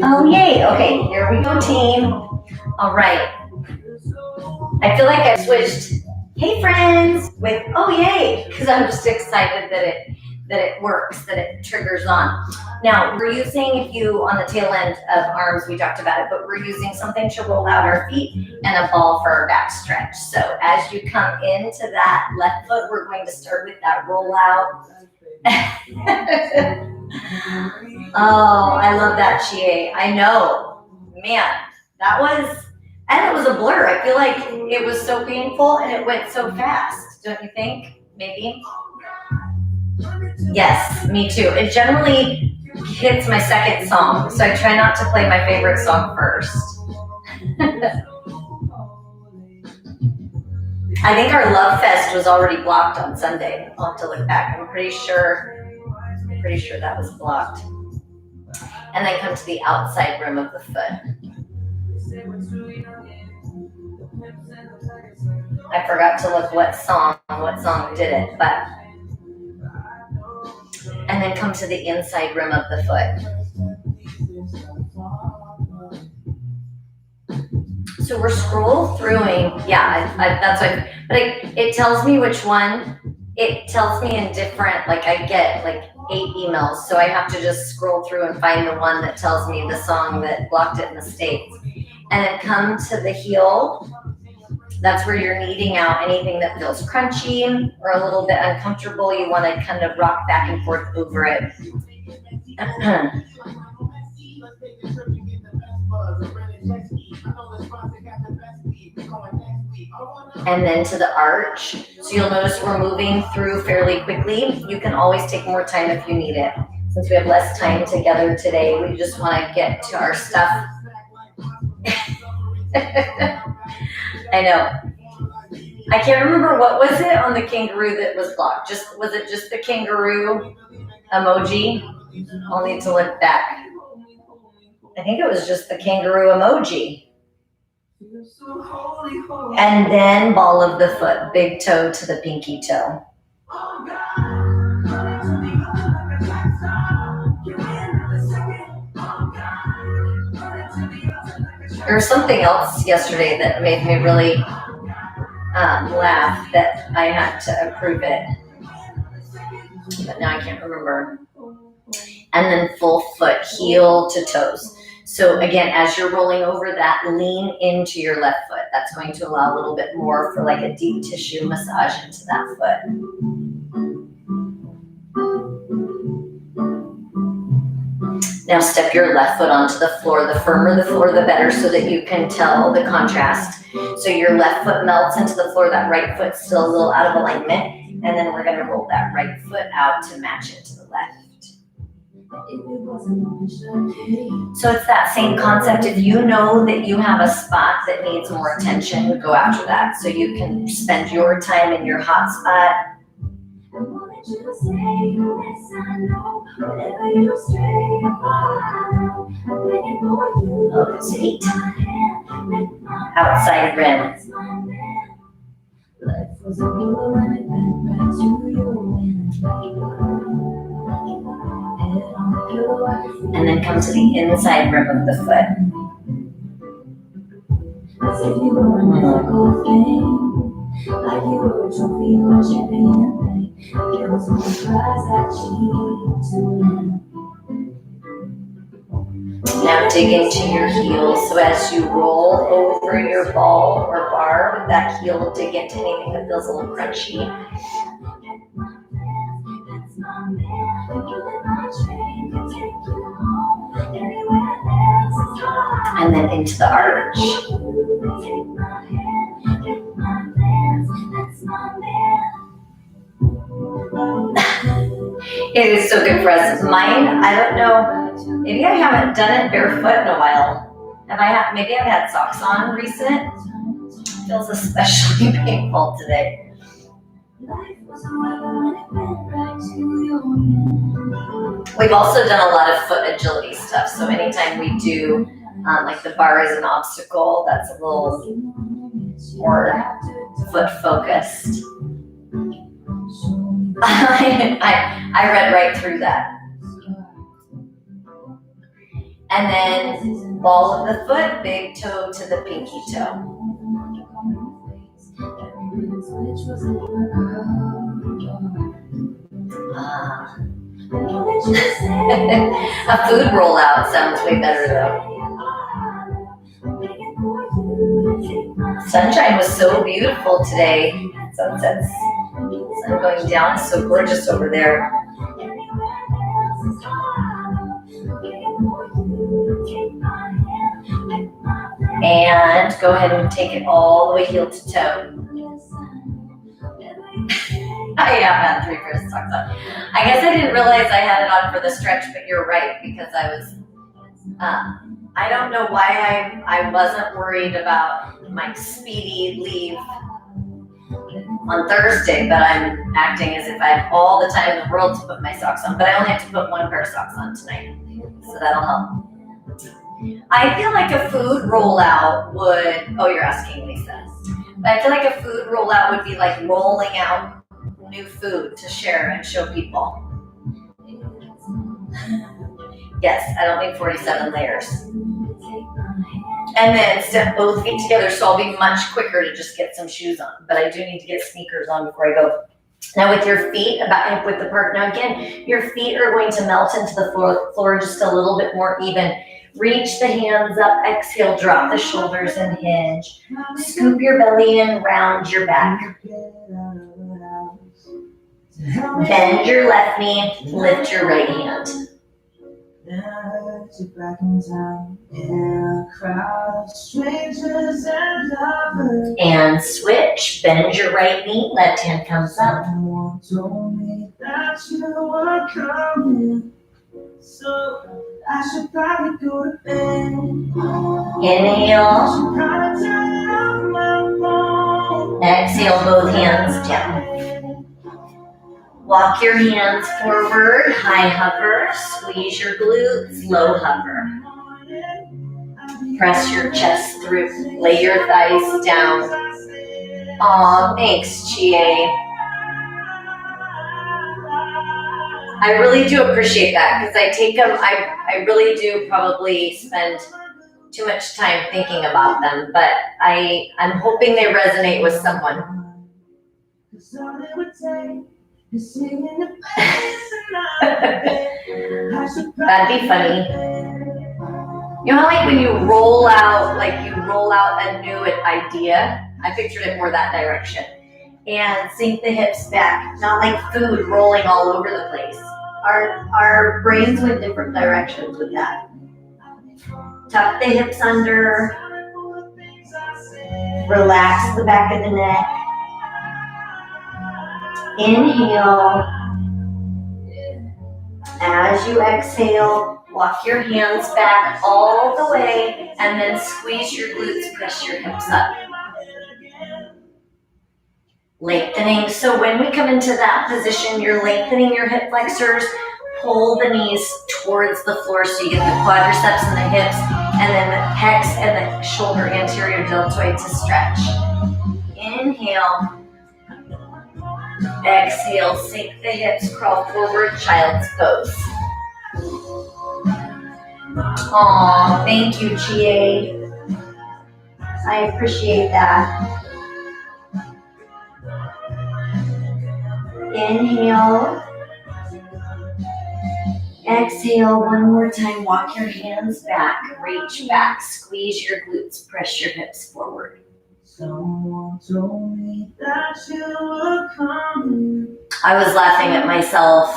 Oh, yay. Okay, here we go, team. All right. I feel like I switched hey friends with oh yay, because I'm just excited that it works, that it triggers on. Now we're using, if you on the tail end of arms, we talked about it, but we're using something to roll out our feet and a ball for our back stretch. So as you come into that left foot, we're going to start with that roll out. Oh, I love that, Chie. I know, man, that was, and it was a blur. I feel like it was so painful and it went so fast. Don't you think? Maybe? Yes, me too. It generally hits my second song, so I try not to play my favorite song first. I think our Love Fest was already blocked on Sunday. I'll have to look back. I'm pretty sure that was blocked. And then come to the outside rim of the foot. I forgot to look what song did it, but. And then come to the inside rim of the foot. So we're scroll throughing, yeah, that's what, but it tells me which one. It tells me in different, like I get like 8 emails, so I have to just scroll through and find the one that tells me the song that blocked it in the States. And then come to the heel. That's where you're kneading out anything that feels crunchy or a little bit uncomfortable. You want to kind of rock back and forth over it. And then to the arch. So you'll notice we're moving through fairly quickly. You can always take more time if you need it. Since we have less time together today, we just want to get to our stuff. I know. I can't remember, what was it on the kangaroo that was blocked? Was it just the kangaroo emoji? I'll need to look back. I think it was just the kangaroo emoji. And then ball of the foot, big toe to the pinky toe. There was something else yesterday that made me really laugh that I had to approve it. But now I can't remember. And then full foot, heel to toes. So again, as you're rolling over that, lean into your left foot. That's going to allow a little bit more for like a deep tissue massage into that foot. Now step your left foot onto the floor. The firmer the floor, the better, so that you can tell the contrast. So your left foot melts into the floor, that right foot's still a little out of alignment, and then we're going to roll that right foot out to match it to the left. So it's that same concept. If you know that you have a spot that needs more attention, go after that. So you can spend your time in your hot spot. Oh, it's 8. Outside rim. And then come to the inside rim of the foot. Now dig into your heel. So as you roll over your ball or bar with that heel, dig into anything that feels a little crunchy. And then into the arch. It is so good for us. Mine, I don't know, maybe I haven't done it barefoot in a while. Maybe I've had socks on recent. It feels especially painful today. We've also done a lot of foot agility stuff. So anytime we do, like the bar is an obstacle, that's a little more foot focused. I read right through that. And then ball of the foot, big toe to the pinky toe. A food rollout sounds way better though. Sunshine was so beautiful today. Sunset's sun going down, so gorgeous over there. And go ahead and take it all the way heel to toe. I have had 3 pairs of socks on. I guess I didn't realize I had it on for the stretch, but you're right, because I was, I don't know why I wasn't worried about my speedy leave on Thursday, but I'm acting as if I have all the time in the world to put my socks on, but I only have to put 1 pair of socks on tonight, so that'll help. I feel like a food rollout would, oh, you're asking Lisa, but I feel like a food rollout would be like rolling out new food to share and show people. Yes, I don't need 47 layers. And then step both feet together, so I'll be much quicker to just get some shoes on. But I do need to get sneakers on before I go. Now with your feet, about hip width apart. Now again, your feet are going to melt into the floor just a little bit more even. Reach the hands up, exhale, drop the shoulders and hinge. Scoop your belly in, round your back. Bend your left knee, lift your right hand. And switch, bend your right knee, left hand comes up. I should probably go to bed. Inhale. Exhale, both hands down. Walk your hands forward, high hover, squeeze your glutes, low hover. Press your chest through, lay your thighs down. Aw, thanks, Chie. I really do appreciate that because I take them, I really do probably spend too much time thinking about them, but I'm hoping they resonate with someone. That'd be funny. You know how like when you roll out a new idea? I pictured it more that direction. And sink the hips back, not like food rolling all over the place. Our brains went different directions with that. Tuck the hips under. Relax the back of the neck. Inhale. As you exhale, walk your hands back all the way and then squeeze your glutes, press your hips up. Lengthening. So when we come into that position, you're lengthening your hip flexors, pull the knees towards the floor so you get the quadriceps and the hips, and then the pecs and the shoulder anterior deltoid to stretch. Inhale. Exhale, sink the hips, crawl forward, child's pose. Aw, thank you, Chie. I appreciate that. Inhale. Exhale, one more time. Walk your hands back, reach back, squeeze your glutes, press your hips forward. Someone told me that you were coming. I was laughing at myself.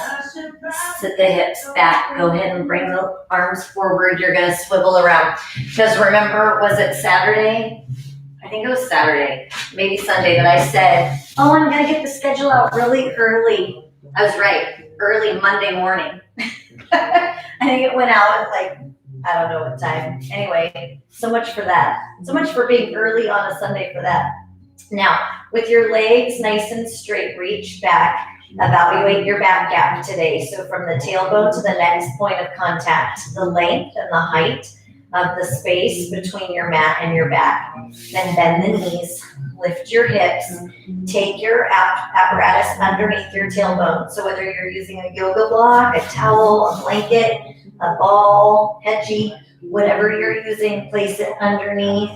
Sit the hips back. Go ahead and bring the arms forward. You're going to swivel around. Because remember, was it Saturday? I think it was Saturday, maybe Sunday, that I said, oh, I'm going to get the schedule out really early. I was right. Early Monday morning. I think it went out at like, I don't know what time. Anyway, so much for that. So much for being early on a Sunday for that. Now, with your legs nice and straight, reach back. Evaluate your back gap today. So from the tailbone to the next point of contact, the length and the height of the space between your mat and your back. Then bend the knees, lift your hips, take your apparatus underneath your tailbone. So whether you're using a yoga block, a towel, a blanket, a ball, hedgie, Whatever you're using, place it underneath.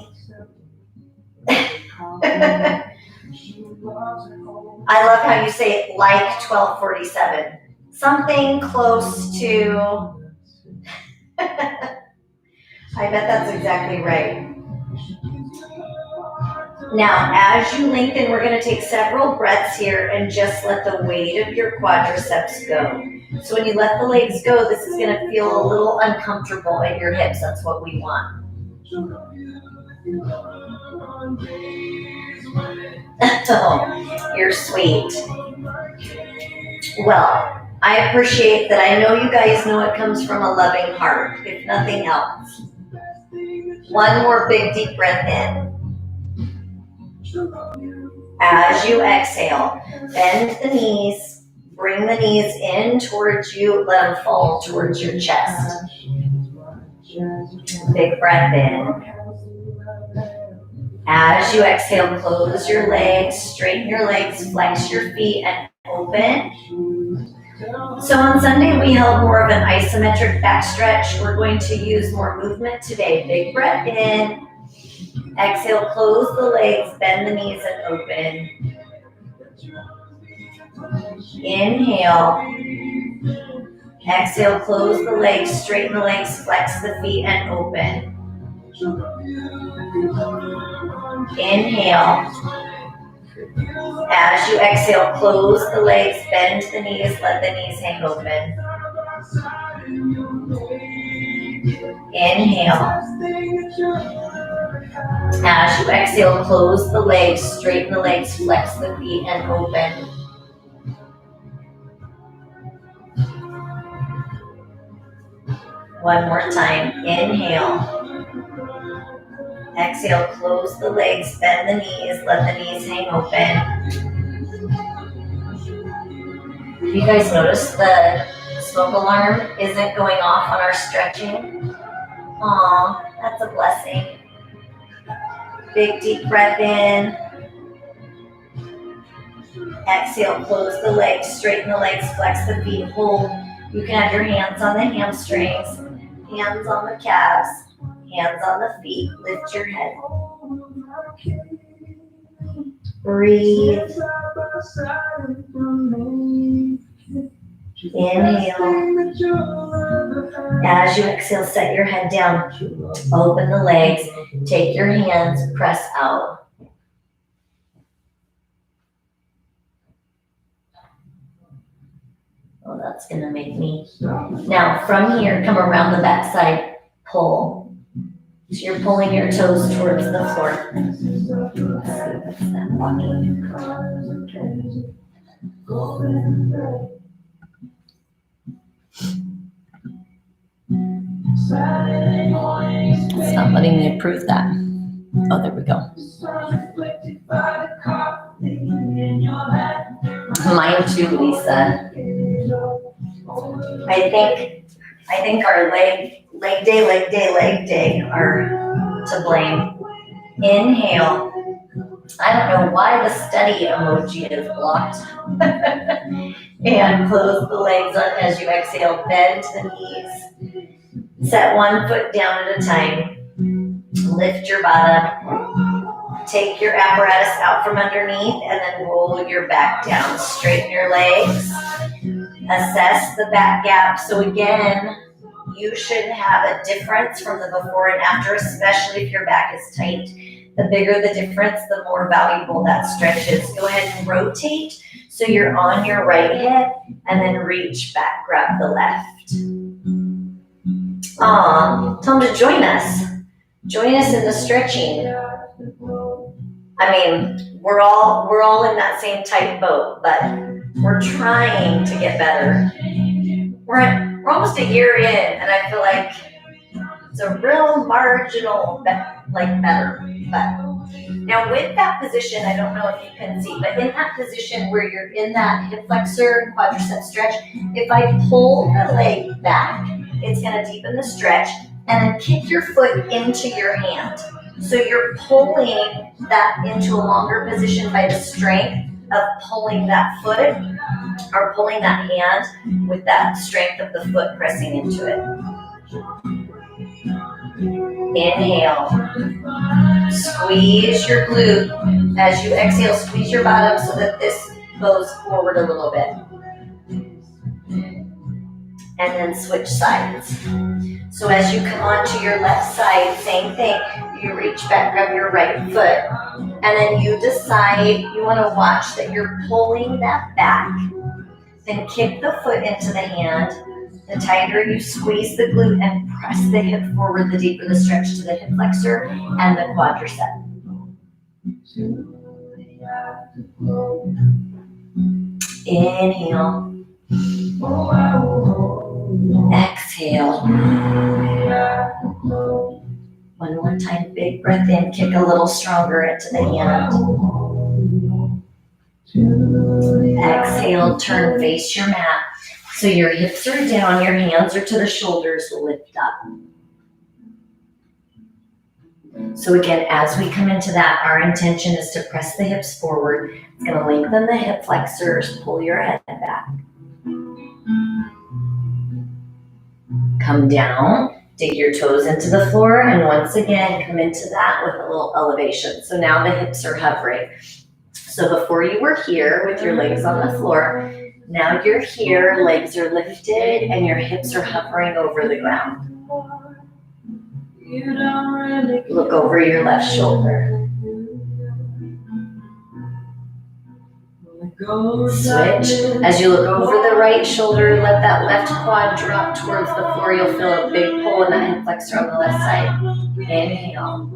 I love how you say it like 1247. Something close to, I bet that's exactly right. Now, as you lengthen, we're going to take several breaths here and just let the weight of your quadriceps go. So when you let the legs go, this is going to feel a little uncomfortable at your hips. That's what we want. Oh, you're sweet. Well, I appreciate that. I know you guys know it comes from a loving heart, if nothing else. One more big deep breath in. As you exhale, bend the knees, bring the knees in towards you, let them fall towards your chest. Big breath in. As you exhale, close your legs, straighten your legs, flex your feet, and open. So on Sunday, we held more of an isometric back stretch. We're going to use more movement today. Big breath in. Exhale, close the legs, bend the knees, and open. Inhale. Exhale, close the legs, straighten the legs, flex the feet, and open. Inhale. As you exhale, close the legs, bend the knees, let the knees hang open. Inhale. As you exhale, close the legs, straighten the legs, flex the feet, and open. One more time. Inhale. Exhale, close the legs, bend the knees, let the knees hang open. You guys notice the smoke alarm isn't going off on our stretching? Aw, that's a blessing. Big deep breath in. Exhale, close the legs, straighten the legs, flex the feet, hold. You can have your hands on the hamstrings, hands on the calves, hands on the feet. Lift your head. Breathe. Inhale. As you exhale, set your head down. Open the legs. Take your hands, press out. Oh, that's going to make me. Now, from here, come around the backside, pull. So you're pulling your toes towards the floor. Let's see, what's that walking? It's not letting me approve that. Oh, there we go. Mine too, Lisa. I think our leg day are to blame. Inhale. I don't know why the study emoji is blocked. And close the legs on as you exhale. Bend the knees. Set one foot down at a time. Lift your bottom. Take your apparatus out from underneath and then roll your back down. Straighten your legs. Assess the back gap. So again, you should have a difference from the before and after, especially if your back is tight. The bigger the difference, the more valuable that stretch is. Go ahead and rotate so you're on your right hip and then reach back, grab the left. Tell them to join us. Join us in the stretching. I mean, we're all in that same tight boat, but we're trying to get better. We're almost a year in, and I feel like it's a real marginal better. But now with that position, I don't know if you can see, but in that position where you're in that hip flexor quadricep stretch, if I pull the leg back, it's going to deepen the stretch, and then kick your foot into your hand. So you're pulling that into a longer position by the strength of pulling that foot or pulling that hand with that strength of the foot pressing into it. Inhale. Squeeze your glute. As you exhale, squeeze your bottom so that this goes forward a little bit. And then switch sides. So as you come onto your left side, same thing. You reach back, grab your right foot, and then you decide you want to watch that you're pulling that back. Then kick the foot into the hand. The tighter you squeeze the glute and press the hip forward, the deeper the stretch to the hip flexor and the quadricep. Inhale. Exhale. One more time, big breath in, kick a little stronger into the hand. Exhale, turn, face your mat. So your hips are down, your hands are to the shoulders, lift up. So again, as we come into that, our intention is to press the hips forward. It's going to lengthen the hip flexors, pull your head back. Come down, dig your toes into the floor, and once again, come into that with a little elevation. So now the hips are hovering. So before you were here with your legs on the floor, now you're here, legs are lifted, and your hips are hovering over the ground. Look over your left shoulder. Switch. As you look over the right shoulder, let that left quad drop towards the floor. You'll feel a big pull in that hip flexor on the left side. Inhale.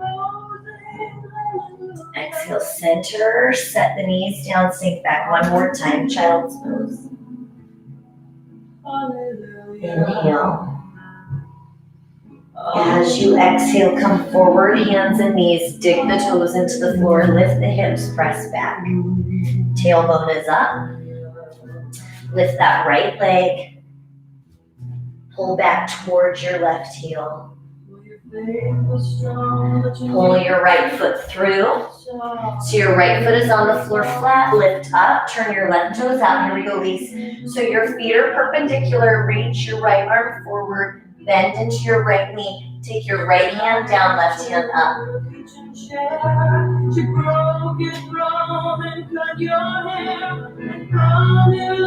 Exhale, center, set the knees down, sink back. One more time, child's pose. Inhale. As you exhale, come forward, hands and knees, dig the toes into the floor, lift the hips, press back. Tailbone is up. Lift that right leg. Pull back towards your left heel. Pull your right foot through. So your right foot is on the floor flat, lift up, turn your left toes out. Here we go, Lise. So your feet are perpendicular, reach your right arm forward, bend into your right knee. Take your right hand down, left hand up.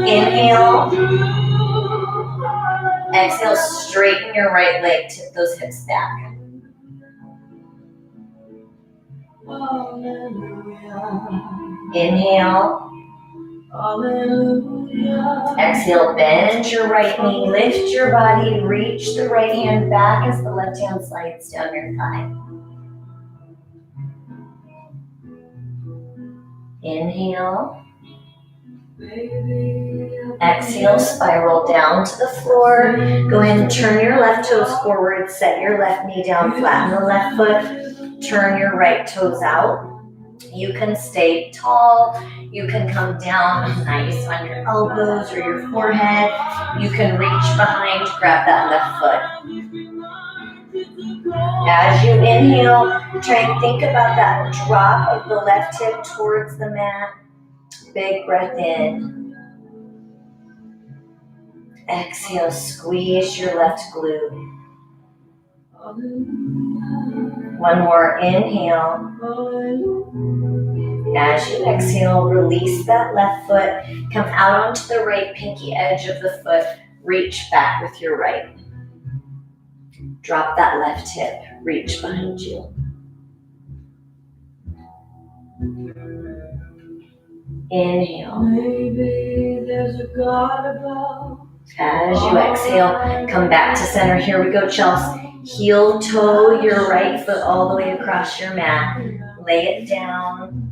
Inhale. Exhale, straighten your right leg, tip those hips back. Inhale. Exhale, bend your right knee, lift your body, reach the right hand back as the left hand slides down your thigh. Inhale. Exhale, spiral down to the floor. Go ahead and turn your left toes forward, set your left knee down, flatten the left foot, turn your right toes out. You can stay tall, you can come down nice on your elbows or your forehead. You can reach behind, grab that left foot. As you inhale, try and think about that drop of the left hip towards the mat. Big breath in. Exhale, squeeze your left glute. One more inhale. As you exhale, release that left foot. Come out onto the right pinky edge of the foot. Reach back with your right. Drop that left hip. Reach behind you. Inhale. As you exhale, come back to center. Here we go, Chelsea. Heel toe your right foot all the way across your mat. Lay it down.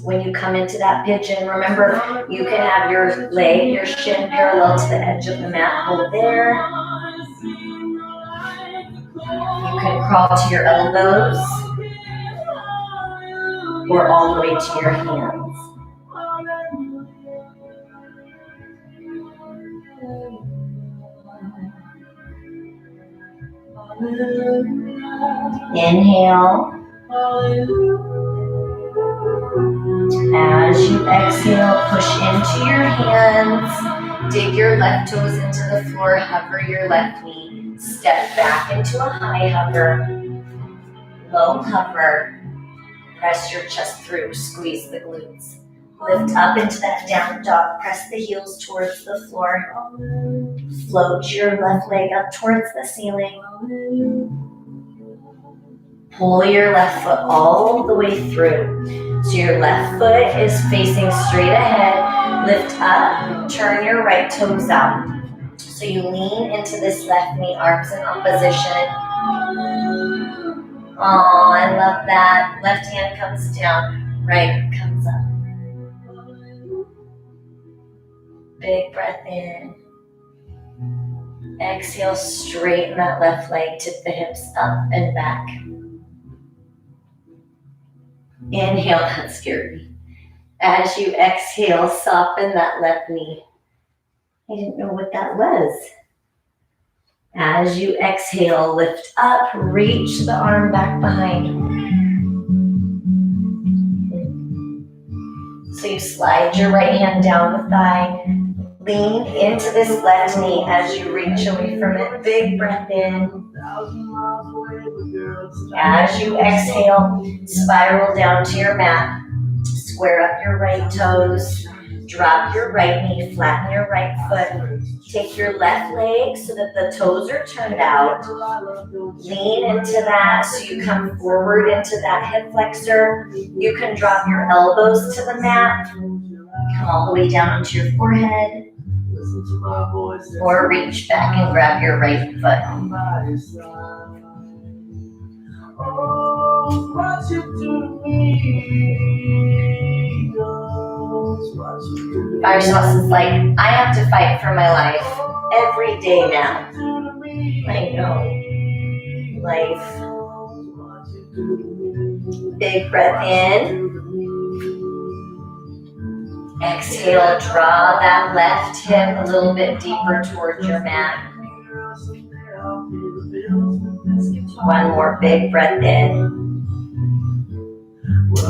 When you come into that pigeon, remember, you can have your leg, your shin parallel to the edge of the mat. Hold there. You can crawl to your elbows or all the way to your hands. Inhale. As you exhale, push into your hands. Dig your left toes into the floor. Hover your left knee. Step back into a high hover. Low hover. Press your chest through, squeeze the glutes. Lift up into that down dog. Press the heels towards the floor. Float your left leg up towards the ceiling. Pull your left foot all the way through. So your left foot is facing straight ahead. Lift up, turn your right toes out. So you lean into this left knee, arms in opposition. Oh, I love that. Left hand comes down, right comes up. Big breath in. Exhale, straighten that left leg, tip the hips up and back. Inhale, that scared me. As you exhale, soften that left knee. I didn't know what that was. As you exhale, lift up, reach the arm back behind. So you slide your right hand down the thigh. Lean into this left knee as you reach away from it. Big breath in. As you exhale, spiral down to your mat. Square up your right toes. Drop your right knee, flatten your right foot. Take your left leg so that the toes are turned out. Lean into that so you come forward into that hip flexor. You can drop your elbows to the mat. Come all the way down onto your forehead. Or reach back and grab your right foot. Fire Sauce is like, I have to fight for my life every day now. I know. Life. Big breath in. Exhale, draw that left hip a little bit deeper towards your mat. One more big breath in.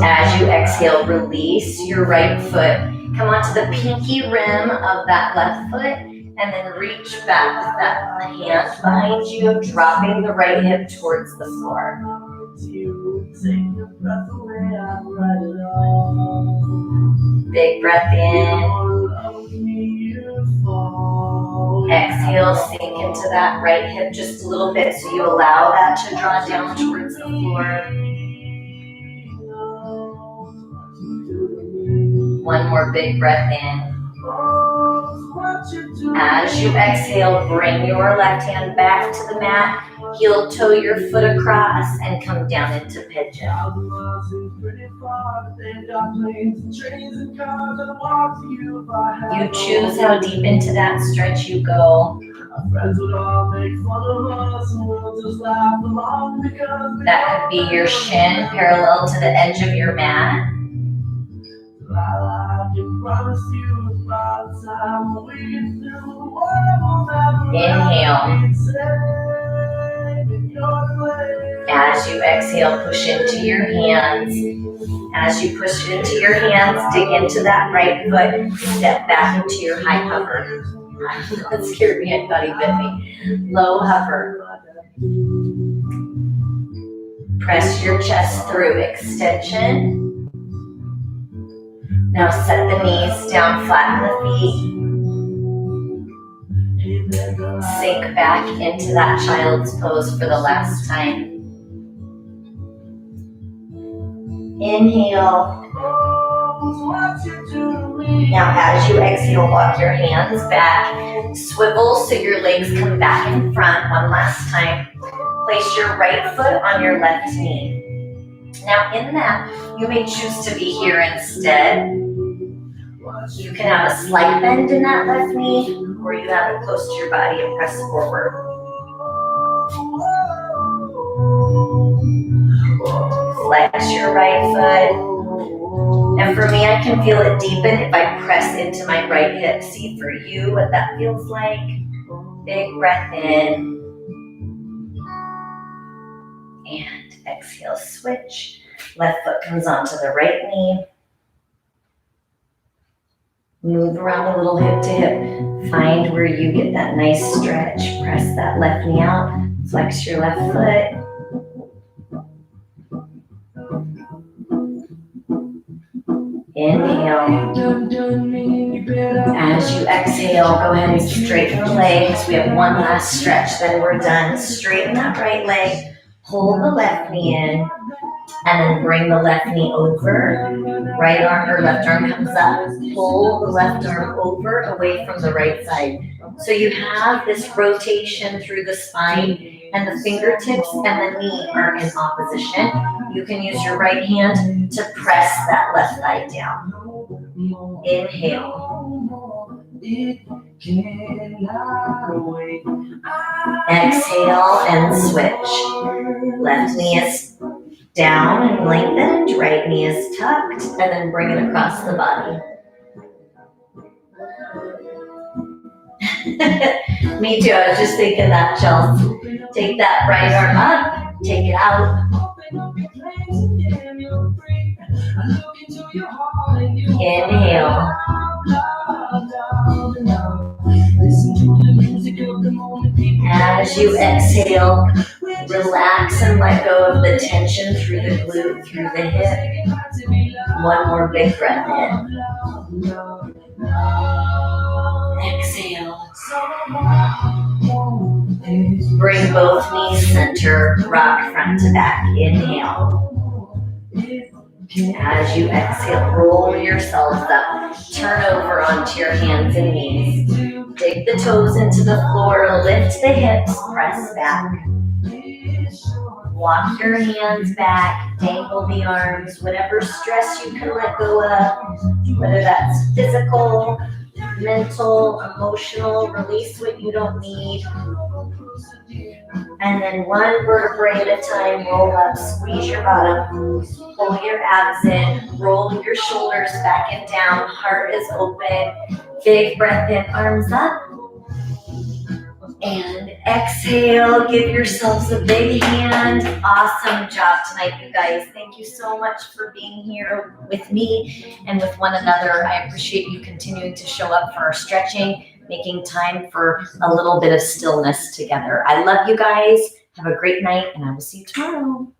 As you exhale, release your right foot. Come onto the pinky rim of that left foot and then reach back with that hand behind you, dropping the right hip towards the floor. Big breath in. Exhale, sink into that right hip just a little bit so you allow that to draw down towards the floor. One more big breath in. As you exhale, bring your left hand back to the mat. Heel toe your foot across and come down into pigeon. You choose how deep into that stretch you go. That could be your shin parallel to the edge of your mat. Inhale. As you exhale, push into your hands. As you push into your hands, dig into that right foot. Step back into your high hover. That scared me. I thought he bit me. Low hover. Press your chest through. Extension. Now set the knees down, flatten the feet. Sink back into that child's pose for the last time. Inhale. Now as you exhale, walk your hands back. Swivel so your legs come back in front. One last time. Place your right foot on your left knee. Now in that, you may choose to be here instead. You can have a slight bend in that left knee, or you have it close to your body and press forward. Flex your right foot. And for me, I can feel it deepen if I press into my right hip. See for you what that feels like. Big breath in. And exhale, switch. Left foot comes onto the right knee. Move around a little hip to hip. Find where you get that nice stretch. Press that left knee out. Flex your left foot. Inhale. As you exhale, go ahead and straighten the legs. We have one last stretch, then we're done. Straighten that right leg. Pull the left knee in, and then bring the left knee over. Right arm or left arm comes up. Pull the left arm over, away from the right side. So you have this rotation through the spine, and the fingertips and the knee are in opposition. You can use your right hand to press that left thigh down. Inhale. Exhale and switch. Left knee is down and lengthened, right knee is tucked, and then bring it across the body. Me too, I was just thinking that, Chelsea. Take that right arm up, take it out. Inhale. As you exhale, relax and let go of the tension through the glute, through the hip. One more big breath in. Exhale. Bring both knees center, rock front to back. Inhale. As you exhale, roll yourselves up. Turn over onto your hands and knees. Dig the toes into the floor, lift the hips, press back. Walk your hands back, dangle the arms, whatever stress you can let go of, whether that's physical, mental, emotional, release what you don't need. And then one vertebrae at a time, roll up, squeeze your bottom, pull your abs in, roll your shoulders back and down, heart is open, big breath in, arms up. And exhale, give yourselves a big hand. Awesome job tonight, you guys. Thank you so much for being here with me and with one another. I appreciate you continuing to show up for our stretching, making time for a little bit of stillness together. I love you guys. Have a great night, and I will see you tomorrow.